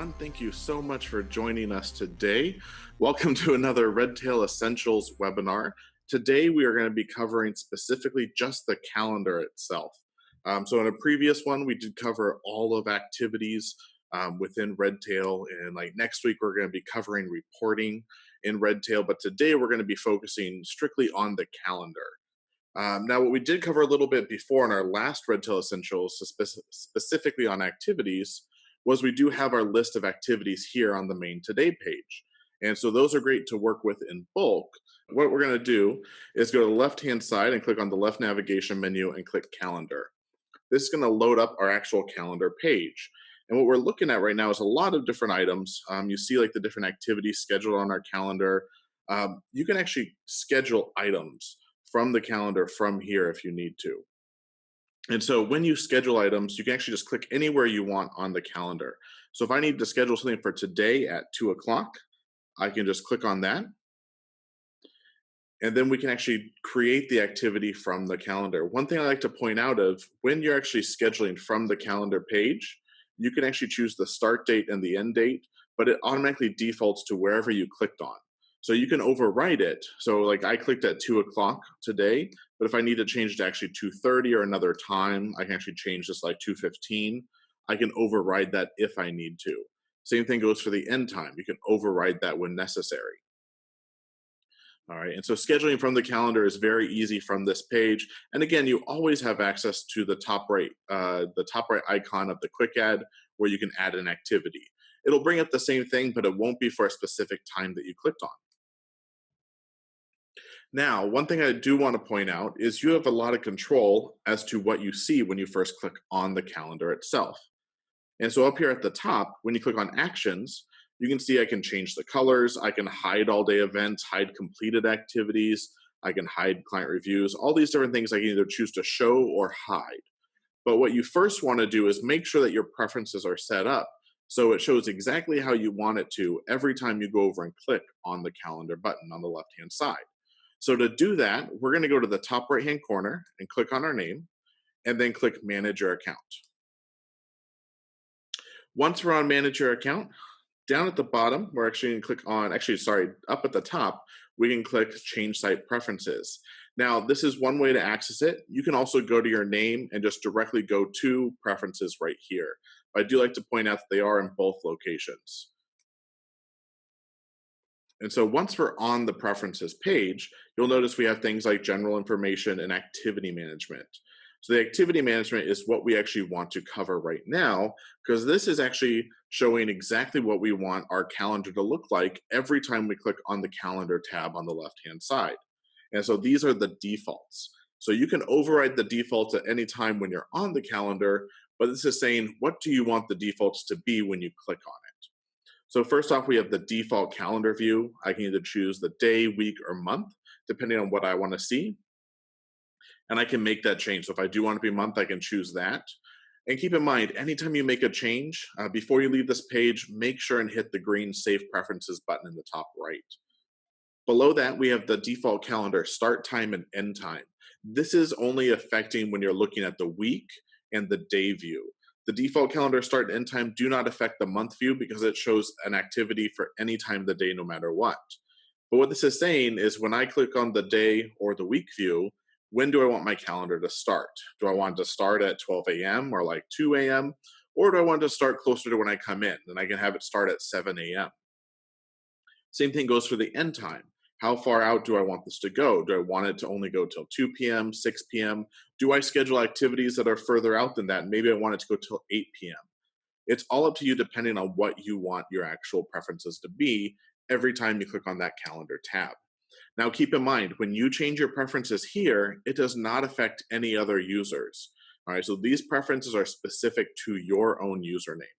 everyone. Thank you so much for joining us today. Welcome to another Redtail Essentials webinar. Today, we are going to be covering specifically just the calendar itself. So in a previous one, we did cover all of activities within Redtail, and like next week, we're going to be covering reporting in Redtail, but today we're going to be focusing strictly on the calendar. Now, what we did cover a little bit before in our last Redtail Essentials, specifically on activities, was we do have our list of activities here on the main Today page. And so those are great to work with in bulk. What we're going to do is go to the left-hand side and click on the left navigation menu and click Calendar. This is going to load up our actual calendar page. And what we're looking at right now is a lot of different items. You see like the different activities scheduled on our calendar. You can actually schedule items from the calendar from here if you need to. And so when you schedule items, you can actually just click anywhere you want on the calendar. So if I need to schedule something for today at 2 o'clock, I can just click on that. And then we can actually create the activity from the calendar. One thing I like to point out of when you're actually scheduling from the calendar page, you can actually choose the start date and the end date, but it automatically defaults to wherever you clicked on. So you can overwrite it. So like I clicked at 2 o'clock today, but if I need to change it to actually 2:30 or another time, I can actually change this like 2:15. I can override that if I need to. Same thing goes for the end time. You can override that when necessary. All right, and so scheduling from the calendar is very easy from this page. And again, you always have access to the top right icon of the quick add where you can add an activity. It'll bring up the same thing, but it won't be for a specific time that you clicked on. Now, one thing I do want to point out is you have a lot of control as to what you see when you first click on the calendar itself. And so up here at the top, when you click on actions, you can see I can change the colors, I can hide all day events, hide completed activities, I can hide client reviews, all these different things I can either choose to show or hide. But what you first want to do is make sure that your preferences are set up so it shows exactly how you want it to every time you go over and click on the calendar button on the left-hand side. So to do that, we're going to go to the top right-hand corner and click on our name, and then click Manage Your Account. Once we're on Manage Your Account, down at the bottom, we're actually going to click on, up at the top, we can click Change Site Preferences. Now, this is one way to access it. You can also go to your name and just directly go to Preferences right here. But I do like to point out that they are in both locations. And so once we're on the Preferences page, you'll notice we have things like General Information and Activity Management. So the activity management is what we actually want to cover right now, because this is actually showing exactly what we want our calendar to look like every time we click on the calendar tab on the left-hand side. And so these are the defaults. So you can override the defaults at any time when you're on the calendar, but this is saying, what do you want the defaults to be when you click on it? So first off, we have the default calendar view. I can either choose the day, week, or month, depending on what I want to see. And I can make that change. So if I do want to be month, I can choose that. And keep in mind, anytime you make a change, before you leave this page, make sure and hit the green Save Preferences button in the top right. Below that, we have the default calendar start time and end time. This is only affecting when you're looking at the week and the day view. The default calendar start and end time do not affect the month view because it shows an activity for any time of the day, no matter what. But what this is saying is when I click on the day or the week view, when do I want my calendar to start? Do I want it to start at 12 a.m. or like 2 a.m.? Or do I want it to start closer to when I come in? Then I can have it start at 7 a.m. Same thing goes for the end time. How far out do I want this to go? Do I want it to only go till 2 p.m., 6 p.m.? Do I schedule activities that are further out than that? Maybe I want it to go till 8 p.m. It's all up to you depending on what you want your actual preferences to be every time you click on that calendar tab. Now, keep in mind, when you change your preferences here, it does not affect any other users. All right, so these preferences are specific to your own username.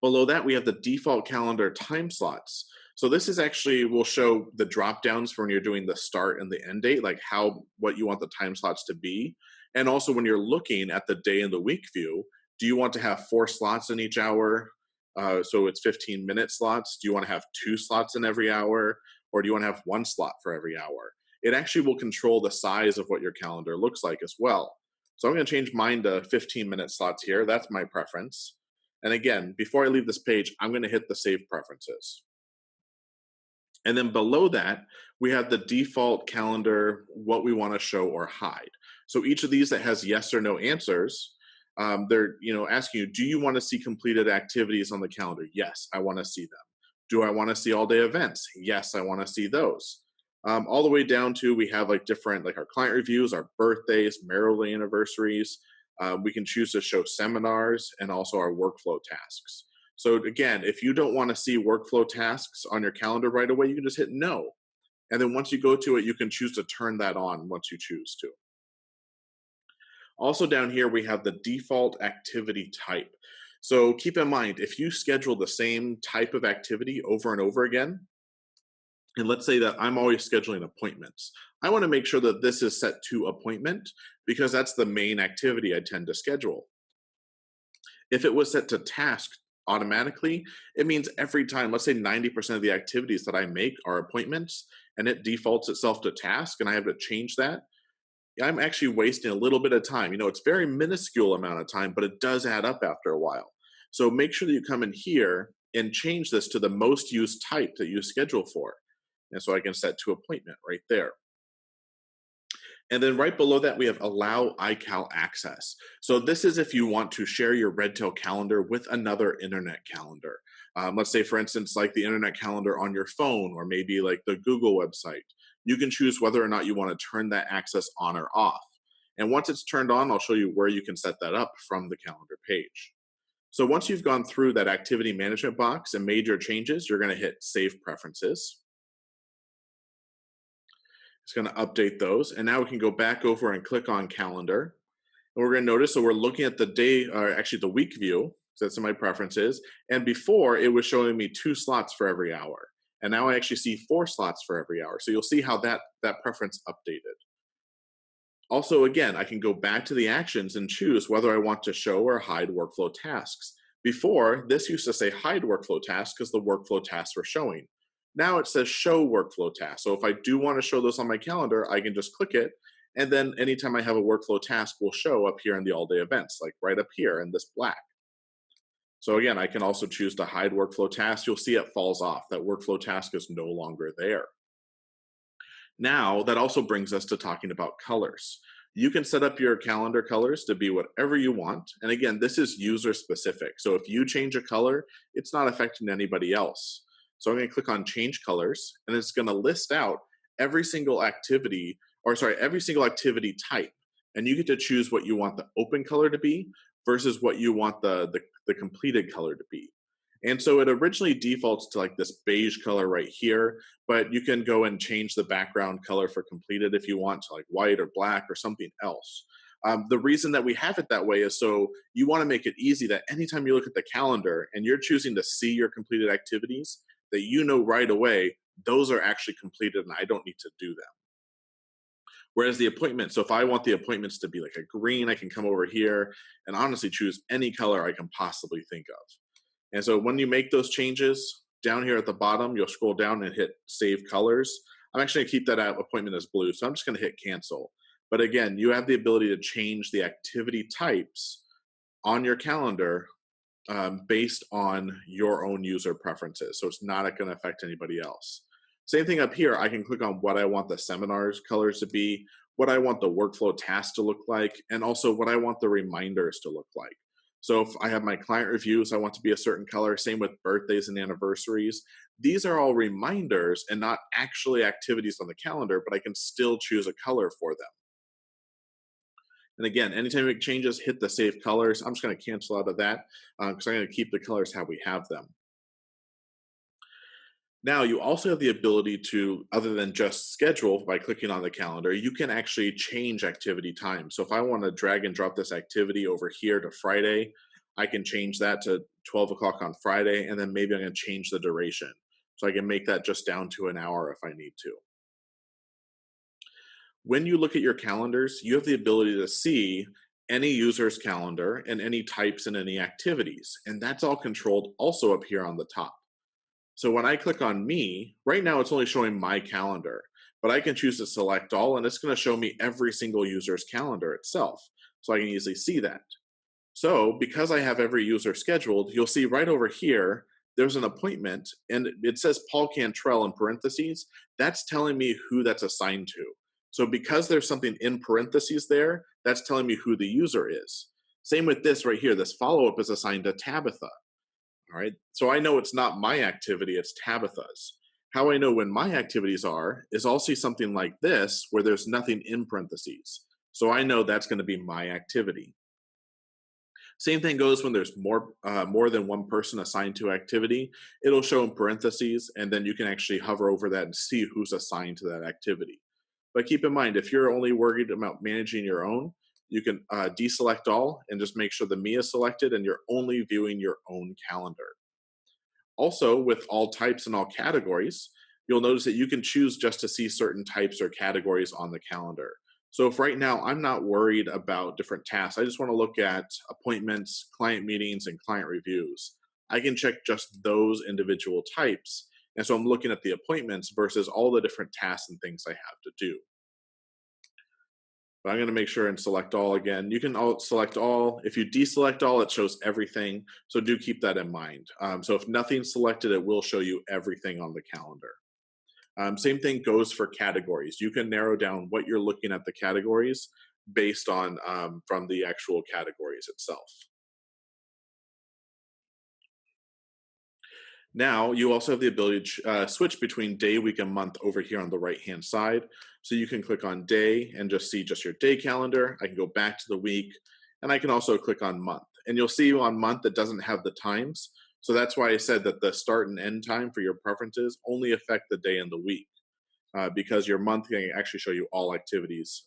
Below that, we have the default calendar time slots. So this is actually, will show the drop downs for when you're doing the start and the end date, like what you want the time slots to be. And also when you're looking at the day and the week view, do you want to have 4 slots in each hour? So it's 15-minute slots. Do you want to have 2 slots in every hour? Or do you want to have 1 slot for every hour? It actually will control the size of what your calendar looks like as well. So I'm going to change mine to 15-minute slots here. That's my preference. And again, before I leave this page, I'm going to hit the Save Preferences. And then below that, we have the default calendar, what we want to show or hide. So each of these that has yes or no answers, they're asking you, do you want to see completed activities on the calendar? Yes, I want to see them. Do I want to see all day events? Yes, I want to see those. All the way down to we have like different like our client reviews, our birthdays, marital anniversaries. We can choose to show seminars and also our workflow tasks. So again, if you don't want to see workflow tasks on your calendar right away, you can just hit no. And then once you go to it, you can choose to turn that on once you choose to. Also down here, we have the default activity type. So keep in mind, if you schedule the same type of activity over and over again, and let's say that I'm always scheduling appointments, I want to make sure that this is set to appointment because that's the main activity I tend to schedule. If it was set to task automatically, it means every time, let's say 90% of the activities that I make are appointments and it defaults itself to task and I have to change that, I'm actually wasting a little bit of time. It's very minuscule amount of time, but it does add up after a while. So make sure that you come in here and change this to the most used type that you schedule for. And so I can set to appointment right there. And then right below that, we have allow iCal access. So this is if you want to share your Redtail calendar with another internet calendar. Let's say, for instance, like the internet calendar on your phone or maybe like the Google website. You can choose whether or not you want to turn that access on or off. And once it's turned on, I'll show you where you can set that up from the calendar page. So once you've gone through that activity management box and made your changes, you're going to hit Save Preferences. It's going to update those. And now we can go back over and click on calendar. And we're going to notice, so we're looking at the day, or actually the week view. So that's in my preferences. And before it was showing me 2 slots for every hour. And now I actually see 4 slots for every hour. So you'll see how that preference updated. Also, again, I can go back to the actions and choose whether I want to show or hide workflow tasks. Before, this used to say hide workflow tasks because the workflow tasks were showing. Now it says show workflow tasks. So if I do want to show those on my calendar, I can just click it. And then anytime I have a workflow task will show up here in the all day events, like right up here in this black. So again, I can also choose to hide workflow tasks. You'll see it falls off. That workflow task is no longer there. Now, that also brings us to talking about colors. You can set up your calendar colors to be whatever you want. And again, this is user specific. So if you change a color, it's not affecting anybody else. So I'm going to click on change colors and it's going to list out every single activity type. And you get to choose what you want the open color to be versus what you want the completed color to be. And so it originally defaults to like this beige color right here, but you can go and change the background color for completed if you want to like white or black or something else. The reason that we have it that way is so you want to make it easy that anytime you look at the calendar and you're choosing to see your completed activities, that you know right away, those are actually completed and I don't need to do them. Whereas the appointment, so if I want the appointments to be like a green, I can come over here and honestly choose any color I can possibly think of. And so when you make those changes, down here at the bottom, you'll scroll down and hit Save Colors. I'm actually going to keep that appointment as blue, so I'm just going to hit Cancel. But again, you have the ability to change the activity types on your calendar based on your own user preferences. So it's not going to affect anybody else. Same thing up here. I can click on what I want the seminars colors to be, what I want the workflow tasks to look like, and also what I want the reminders to look like. So if I have my client reviews, I want to be a certain color. Same with birthdays and anniversaries. These are all reminders and not actually activities on the calendar, but I can still choose a color for them. And again, anytime you make changes, hit the Save Colors. I'm just going to cancel out of that because I'm going to keep the colors how we have them. Now, you also have the ability to, other than just schedule by clicking on the calendar, you can actually change activity time. So if I want to drag and drop this activity over here to Friday, I can change that to 12 o'clock on Friday, and then maybe I'm going to change the duration. So I can make that just down to an hour if I need to. When you look at your calendars, you have the ability to see any user's calendar and any types and any activities. And that's all controlled also up here on the top. So when I click on me, right now it's only showing my calendar, but I can choose to select all and it's going to show me every single user's calendar itself. So I can easily see that. So because I have every user scheduled, you'll see right over here, there's an appointment and it says Paul Cantrell in parentheses. That's telling me who that's assigned to. So because there's something in parentheses there, that's telling me who the user is. Same with this right here. This follow-up is assigned to Tabitha. All right. So I know it's not my activity, it's Tabitha's. How I know when my activities are is I'll see something like this where there's nothing in parentheses. So I know that's going to be my activity. Same thing goes when there's more than one person assigned to activity. It'll show in parentheses, and then you can actually hover over that and see who's assigned to that activity. But keep in mind, if you're only worried about managing your own, you can deselect all and just make sure the me is selected and you're only viewing your own calendar. Also, with all types and all categories, you'll notice that you can choose just to see certain types or categories on the calendar. So if right now I'm not worried about different tasks, I just want to look at appointments, client meetings, and client reviews, I can check just those individual types. And so I'm looking at the appointments versus all the different tasks and things I have to do. But I'm going to make sure and select all again. You can select all. If you deselect all, it shows everything. So do keep that in mind. So if nothing's selected, it will show you everything on the calendar. Same thing goes for categories. You can narrow down what you're looking at the categories based on from the actual categories itself. Now, you also have the ability to switch between day, week, and month over here on the right-hand side. So you can click on day and just see just your day calendar. I can go back to the week, and I can also click on month. And you'll see on month it doesn't have the times. So that's why I said that the start and end time for your preferences only affect the day and the week, because your month can actually show you all activities.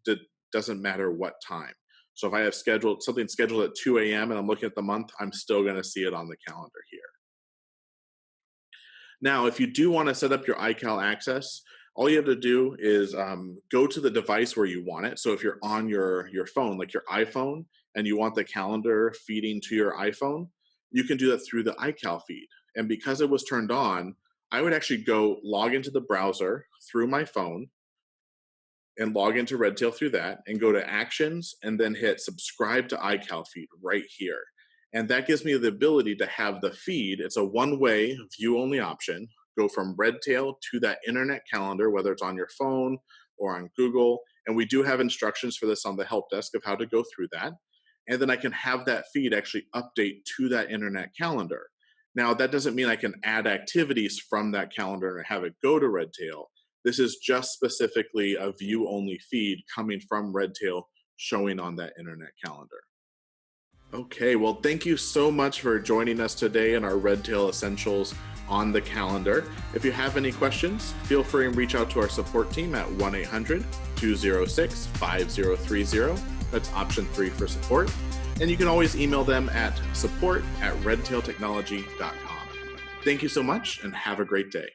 It doesn't matter what time. So if I have something scheduled at 2 a.m. and I'm looking at the month, I'm still going to see it on the calendar here. Now, if you do want to set up your iCal access, all you have to do is go to the device where you want it. So if you're on your phone, like your iPhone, and you want the calendar feeding to your iPhone, you can do that through the iCal feed. And because it was turned on, I would actually go log into the browser through my phone and log into Redtail through that and go to Actions and then hit Subscribe to iCal feed right here. And that gives me the ability to have the feed. It's a one-way view-only option. Go from Redtail to that internet calendar, whether it's on your phone or on Google. And we do have instructions for this on the help desk of how to go through that. And then I can have that feed actually update to that internet calendar. Now, that doesn't mean I can add activities from that calendar and have it go to Redtail. This is just specifically a view-only feed coming from Redtail showing on that internet calendar. Okay, well, thank you so much for joining us today in our Redtail Essentials on the calendar. If you have any questions, feel free and reach out to our support team at 1-800-206-5030. That's option 3 for support. And you can always email them at support@redtailtechnology.com. Thank you so much and have a great day.